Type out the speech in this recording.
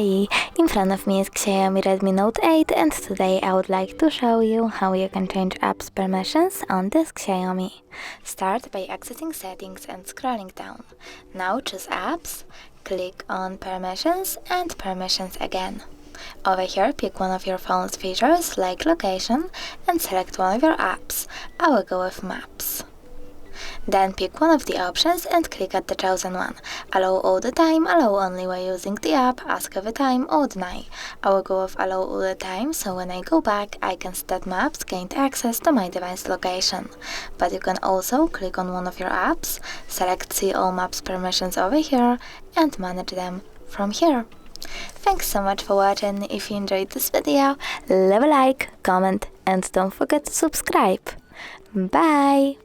Hi! In front of me is XIAOMI Redmi Note 8 and today I would like to show you how you can change apps permissions on this XIAOMI. Start by exiting settings and scrolling down. Now choose apps, click on permissions and permissions again. Over here pick one of your phone's features like location and select one of your apps. I will go with maps. Then pick one of the options and click at the chosen one. Allow all the time, allow only while using the app, ask every time, or deny. I will go with allow all the time, so when I go back, I can see that maps gained access to my device location. But you can also click on one of your apps, select see all maps permissions over here, and manage them from here. Thanks so much for watching. If you enjoyed this video, leave a like, comment, and don't forget to subscribe. Bye!